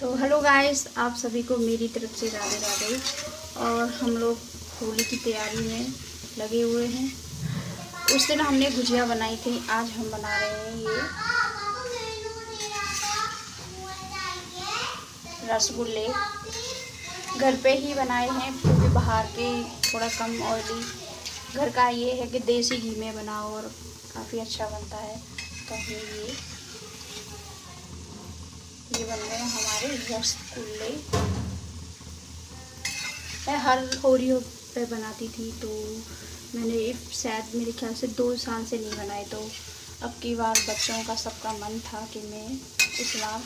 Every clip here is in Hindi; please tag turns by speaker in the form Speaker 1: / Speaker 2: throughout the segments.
Speaker 1: तो हेलो गाइस, आप सभी को मेरी तरफ से राधे राधे। और हम लोग होली की तैयारी में लगे हुए हैं। उस दिन हमने गुजिया बनाई थी, आज हम बना रहे हैं ये रसगुल्ले। घर पे ही बनाए हैं क्योंकि बाहर के थोड़ा कम ऑयली। घर का ये है कि देसी घी में बनाओ और काफ़ी अच्छा बनता है। तो ये बन गए हमारे रसगुल्ले। मैं हर होली पे बनाती थी, तो मैंने शायद मेरे ख्याल से 2 साल से नहीं बनाए। तो अब की बार बच्चों का सबका मन था कि मैं इस बार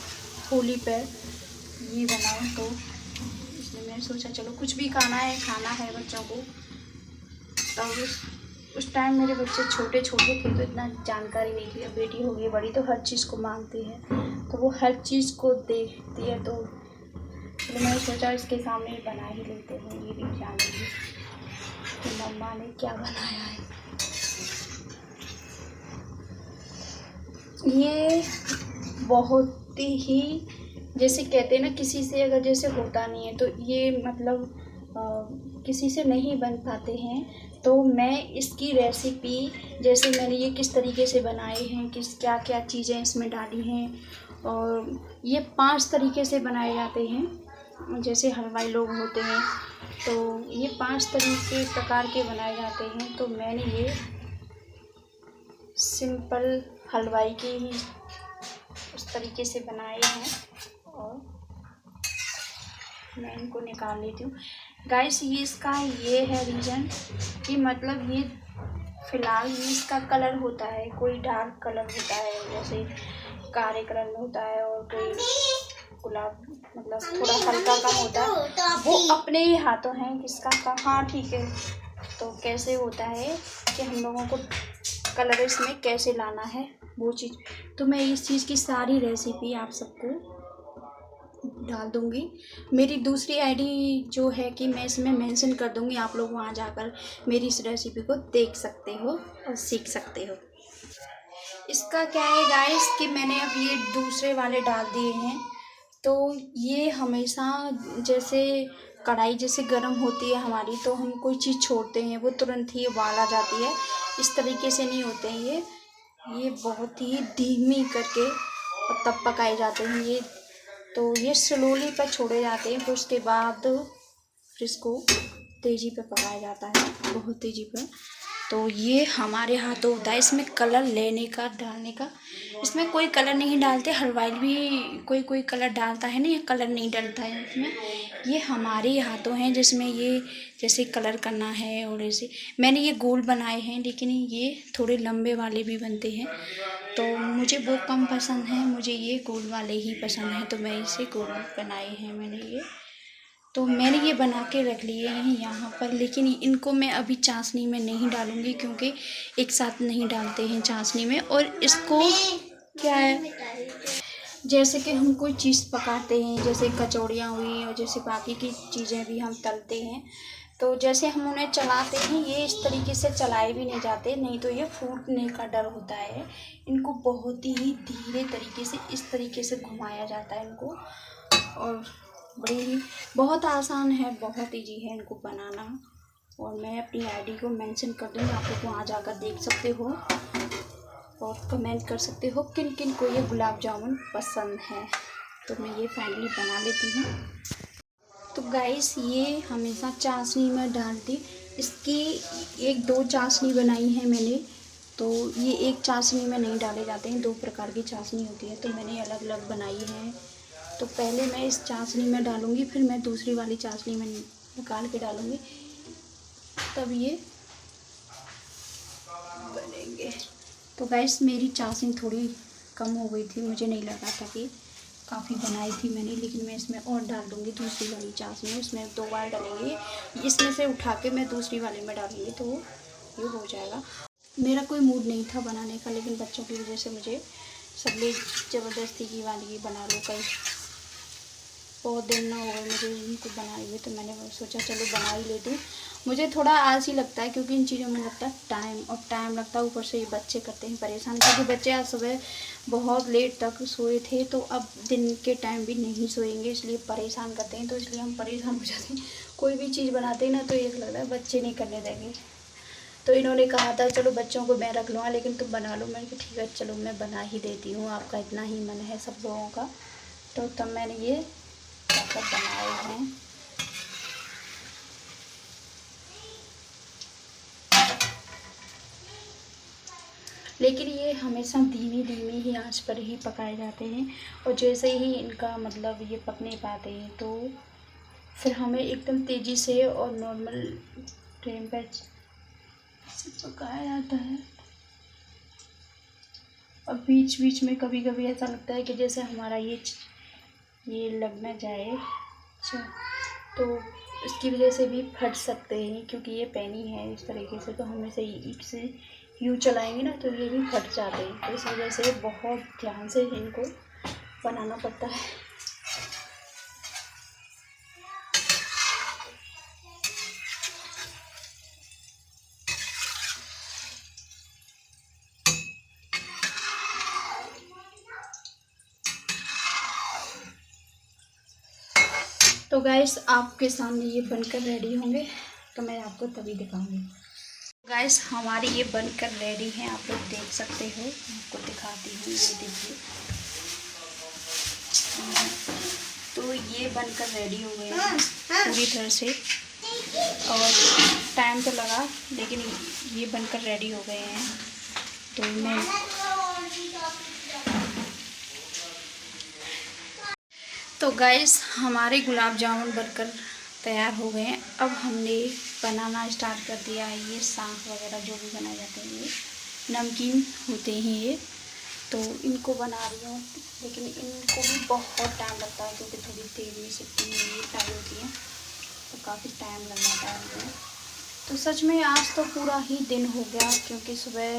Speaker 1: होली पे ये बनाऊं, तो इसलिए मैंने सोचा चलो कुछ भी खाना है बच्चों को। तब उस टाइम मेरे बच्चे छोटे छोटे थे तो इतना जानकारी नहीं थी। अब बेटी हो गई बड़ी तो हर चीज़ को मांगती है, तो वो हर चीज़ को देखती है। तो मैंने सोचा इसके सामने ही बना ही लेते हैं, ये भी जान लीजिए कि मम्मा ने क्या बनाया है। ये बहुत ही जैसे कहते हैं ना, किसी से अगर जैसे होता नहीं है तो ये मतलब किसी से नहीं बन पाते हैं। तो मैं इसकी रेसिपी, जैसे मैंने ये किस तरीके से बनाए हैं, क्या क्या चीज़ें इसमें डाली हैं, और ये 5 तरीके से बनाए जाते हैं। जैसे हलवाई लोग होते हैं तो ये 5 तरीके प्रकार के बनाए जाते हैं। तो मैंने ये सिंपल हलवाई के ही उस तरीके से बनाए हैं और मैं इनको निकाल लेती हूँ। गाइस, ये है रीज़न कि मतलब ये फ़िलहाल ये इसका कलर होता है, कोई डार्क कलर होता है, जैसे काले कलर में होता है, और कोई गुलाब मतलब थोड़ा हल्का कम होता है। वो अपने ही हाथों हैं किसका का। हाँ ठीक है। तो कैसे होता है कि हम लोगों को कलर इसमें कैसे लाना है वो चीज़, तो मैं इस चीज़ की सारी रेसिपी आप सबको डाल दूँगी। मेरी दूसरी आईडी जो है कि मैं इसमें मेंशन कर दूँगी, आप लोग वहाँ जाकर मेरी इस रेसिपी को देख सकते हो और सीख सकते हो। इसका क्या है गाइस कि मैंने अब ये दूसरे वाले डाल दिए हैं। तो ये हमेशा जैसे कढ़ाई जैसे गर्म होती है हमारी, तो हम कोई चीज़ छोड़ते हैं वो तुरंत ही उबाल आ जाती है। इस तरीके से नहीं होते हैं ये बहुत ही धीमी करके और तब पकाए जाते हैं ये। तो ये स्लोली पर छोड़े जाते हैं, फिर उसके बाद फिर इसको तेज़ी पे पकाया जाता है, बहुत तेज़ी पर। तो ये हमारे हाथों होता है इसमें कलर लेने का, डालने का। इसमें कोई कलर नहीं डालते, हलवाई भी कोई कलर डालता है ना, ये कलर नहीं डलता है इसमें। ये हमारे हाथों हैं जिसमें ये जैसे कलर करना है। और ऐसे मैंने ये गोल बनाए हैं, लेकिन ये थोड़े लंबे वाले भी बनते हैं, तो मुझे वो कम पसंद है, मुझे ये गोल वाले ही पसंद हैं, तो मैं इसे गोल बनाए हैं मैंने ये। तो मैंने ये बना के रख लिए हैं यहाँ पर, लेकिन इनको मैं अभी चाशनी में नहीं डालूँगी क्योंकि एक साथ नहीं डालते हैं चाशनी में। और इसको क्या है, जैसे कि हम कोई चीज़ पकाते हैं, जैसे कचौड़ियाँ हुई और जैसे बाकी की चीज़ें भी हम तलते हैं, तो जैसे हम उन्हें चलाते हैं ये इस तरीके से चलाए भी नहीं जाते, नहीं तो ये फूटने का डर होता है। इनको बहुत ही धीरे तरीके से इस तरीके से घुमाया जाता है इनको, और बड़ी ही बहुत आसान है, बहुत ईजी है इनको बनाना। और मैं अपनी आईडी को मेंशन कर दूँगी, आप लोग वहाँ जाकर देख सकते हो और कमेंट कर सकते हो किन किन को ये गुलाब जामुन पसंद है। तो मैं ये फाइनली बना लेती हूँ। तो गाइस, ये हमेशा चाशनी में डालती, इसकी 1-2 चाशनी बनाई है मैंने। तो ये एक चाशनी में नहीं डाले जाते हैं, 2 प्रकार की चाशनी होती है, तो मैंने अलग अलग बनाई है। तो पहले मैं इस चाशनी में डालूँगी, फिर मैं दूसरी वाली चाशनी में निकाल के डालूँगी, तब ये बनेंगे। तो गाइस, मेरी चाशनी थोड़ी कम हो गई थी, मुझे नहीं लगा था कि काफ़ी बनाई थी मैंने, लेकिन मैं इसमें और डाल दूँगी दूसरी वाली चाशनी में। इसमें 2 बार डालेंगे, इसमें से उठा के मैं दूसरी वाले में डालूँगी, तो ये हो जाएगा। मेरा कोई मूड नहीं था बनाने का, लेकिन बच्चों की वजह से मुझे सब लोग ज़बरदस्ती की वाली बना लो कहीं। बहुत दिन ना हो गए मुझे इनको बनाए हुए, तो मैंने सोचा चलो बना ही लेती हूँ। मुझे थोड़ा आलसी लगता है क्योंकि इन चीज़ों में लगता है टाइम, और टाइम लगता है, ऊपर से ये बच्चे करते हैं परेशान, क्योंकि बच्चे आज सुबह बहुत लेट तक सोए थे, तो अब दिन के टाइम भी नहीं सोएंगे, इसलिए परेशान करते हैं, तो इसलिए हम परेशान हो जाते हैं। कोई भी चीज़ बनाते हैं ना तो एक लगता है बच्चे नहीं करने देंगे, तो इन्होंने कहा था चलो बच्चों को मैं रख लूँगा, लेकिन तुम बना लो। मैंने कहा ठीक है चलो मैं बना ही देती हूँ, आपका इतना ही मन है सब लोगों का, तो तब मैंने ये सब बनाए हैं। लेकिन ये हमेशा धीमी धीमी ही आंच पर ही पकाए जाते हैं, और जैसे ही इनका मतलब ये पक नहीं पाते हैं तो फिर हमें एकदम तेज़ी से और नॉर्मल फ्लेम पर इसे पकाया जाता है। और बीच बीच में कभी कभी ऐसा लगता है कि जैसे हमारा ये लग ना जाए, अच्छा, तो इसकी वजह से भी फट सकते हैं, क्योंकि ये पैनी है इस तरीके से, तो हमें से इसे यूँ चलाएंगे ना तो ये भी फट जाते हैं, तो इस वजह से बहुत ध्यान से इनको बनाना पड़ता है। तो गाइस आपके सामने ये बनकर रेडी होंगे तो मैं आपको तभी दिखाऊंगी। गाइस हमारी ये बनकर रेडी हैं, आप लोग देख सकते हो, आपको दिखाती हूँ, ये देखिए। तो ये बनकर रेडी हो गए हैं पूरी तरह से, और टाइम तो लगा लेकिन ये बनकर रेडी हो गए हैं। तो मैं तो गाइस हमारे गुलाब जामुन बनकर तैयार हो गए हैं। अब हमने बनाना स्टार्ट कर दिया है। ये साँख वगैरह जो भी बनाए जाते हैं, ये नमकीन होते हैं ये, तो इनको बना रही हूँ, लेकिन इनको भी बहुत टाइम लगता है क्योंकि थोड़ी तेल में सिकती है, ये फ्राई होती है, तो काफ़ी टाइम लग जाता है इनको। तो सच में आज तो पूरा ही दिन हो गया, क्योंकि सुबह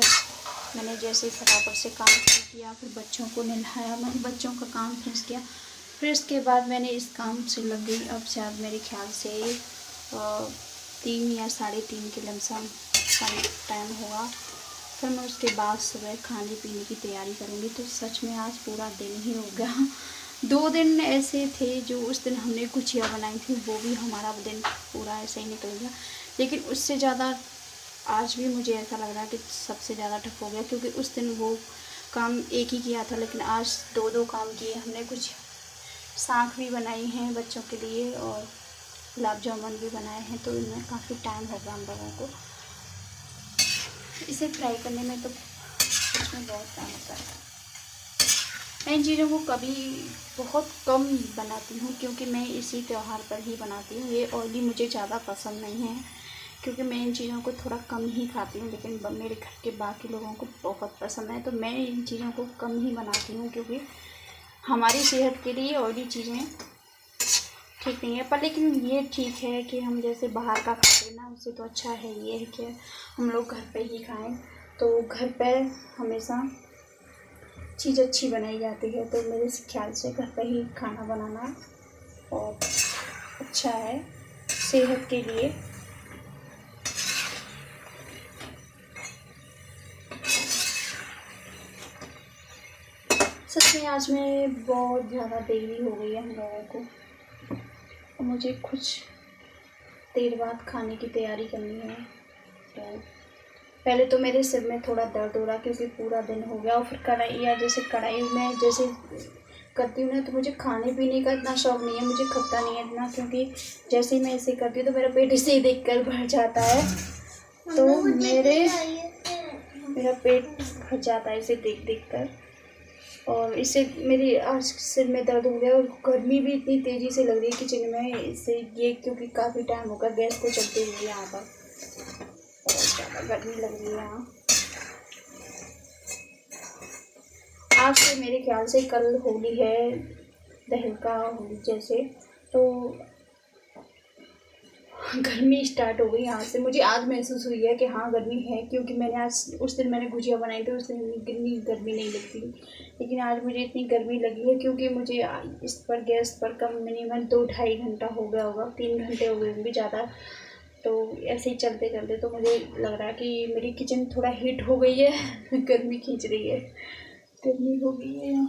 Speaker 1: मैंने जैसे फटाफट से काम किया, फिर बच्चों को नहलाया, मैंने बच्चों का काम फिनिश किया, फिर इसके बाद मैंने इस काम से लग गई। अब शायद मेरे ख्याल से 3 या 3:30 के लमसम टाइम होगा, फिर मैं उसके बाद सुबह खाने पीने की तैयारी करूँगी। तो सच में आज पूरा दिन ही हो गया। 2 दिन ऐसे थे जो उस दिन हमने गुजिया बनाई थी, वो भी हमारा दिन पूरा ऐसे ही निकल गया, लेकिन उससे ज़्यादा आज भी मुझे ऐसा लग रहा है कि सबसे ज़्यादा टफ हो गया, क्योंकि उस दिन वो काम एक ही किया था, लेकिन आज 2 काम किए हमने। कुछ साँख भी बनाई हैं बच्चों के लिए और गुलाब जामुन भी बनाए हैं, तो इनमें काफ़ी टाइम होगा हम लोगों को इसे फ्राई करने में, तो इसमें बहुत टाइम होता है। मैं इन चीज़ों को कभी बहुत कम बनाती हूँ, क्योंकि मैं इसी त्यौहार पर ही बनाती हूँ। ये ऑयली मुझे ज़्यादा पसंद नहीं है, क्योंकि मैं इन चीज़ों को थोड़ा कम ही खाती हूँ, लेकिन मेरे घर के बाकी लोगों को बहुत पसंद है, तो मैं इन चीज़ों को कम ही बनाती हूँ, क्योंकि हमारी सेहत के लिए ऑयली चीज़ें ठीक नहीं है। पर लेकिन ये ठीक है कि हम जैसे बाहर का खाते हैं ना, उससे तो अच्छा है ये है कि हम लोग घर पे ही खाएं, तो घर पे हमेशा चीज़ अच्छी बनाई जाती है, तो मेरे ख्याल से घर पे ही खाना बनाना और अच्छा है सेहत के लिए। सच में आज में बहुत ज़्यादा देरी हो गई है हम लोगों को, और मुझे कुछ देर बाद खाने की तैयारी करनी है। तो पहले तो मेरे सिर में थोड़ा दर्द हो रहा, क्योंकि पूरा दिन हो गया, और फिर कढ़ाई में जैसे करती हूँ ना, तो मुझे खाने पीने का इतना शौक़ नहीं है, मुझे खपता नहीं है इतना, क्योंकि जैसे ही मैं इसे करती हूँ तो मेरा पेट इसे देख कर भर जाता है, तो मेरा पेट भर जाता है इसे देख देख कर, और इससे मेरी आज सिर में दर्द हो गया, और गर्मी भी इतनी तेज़ी से लग रही है किचन में इससे, ये क्योंकि काफ़ी टाइम होगा गैस को चलते हुए यहाँ पर, बहुत ज़्यादा गर्मी लग रही है यहाँ। आज से मेरे ख्याल से कल होली है, दहन का होली जैसे, तो गर्मी स्टार्ट हो गई आज से। मुझे आज महसूस हुई है कि हाँ गर्मी है, क्योंकि मैंने आज उस दिन मैंने गुजिया बनाई थी, उस दिन इतनी गर्मी नहीं लगती, लेकिन आज मुझे इतनी गर्मी लगी है क्योंकि मुझे इस पर गैस पर कम मिनिमम 2-2.5 घंटा हो गया होगा, 3 घंटे हो गए भी ज़्यादा। तो ऐसे ही चलते चलते तो मुझे लग रहा है कि मेरी किचन थोड़ा हीट हो गई है। गर्मी खींच रही है, गर्मी हो गई है।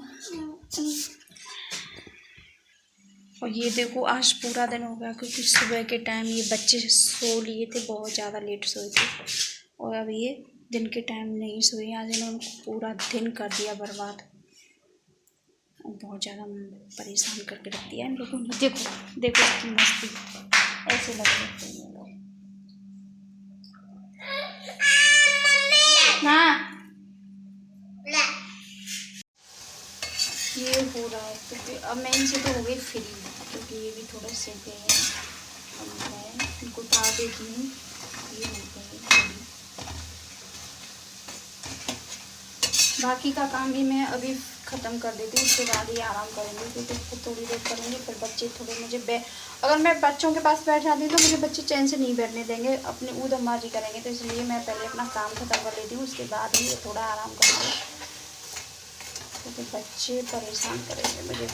Speaker 1: और ये देखो आज पूरा दिन हो गया, क्योंकि सुबह के टाइम ये बच्चे सो लिए थे, बहुत ज़्यादा लेट सोए थे, और अब ये दिन के टाइम नहीं सोए। आज इन्होंने पूरा दिन कर दिया बर्बाद, और बहुत ज़्यादा परेशान करके रख दिया इन लोगों ने। देखो देखो इसकी मस्ती, ऐसे लग रहे हैं लोग। हाँ ये हो रहा है, क्योंकि अब मैं इनसे तो हो गई फ्री, क्योंकि ये भी थोड़ा से गए हैं। अब मैं इनको उतार देती हूँ, ये हो गए फ्री। बाकी का काम भी मैं अभी ख़त्म कर देती हूँ, उसके बाद ही आराम करेंगे, क्योंकि फिर थोड़ी देर करेंगे, फिर बच्चे थोड़े मुझे अगर मैं बच्चों के पास बैठ जाती हूँ तो मुझे बच्चे चैन से नहीं बैठने देंगे, अपनी ऊधमबाजी करेंगे। तो इसलिए मैं पहले अपना काम ख़त्म कर लेती हूँ, उसके बाद ही थोड़ा आराम करेंगे, क्योंकि बच्चे परेशान करेंगे मुझे।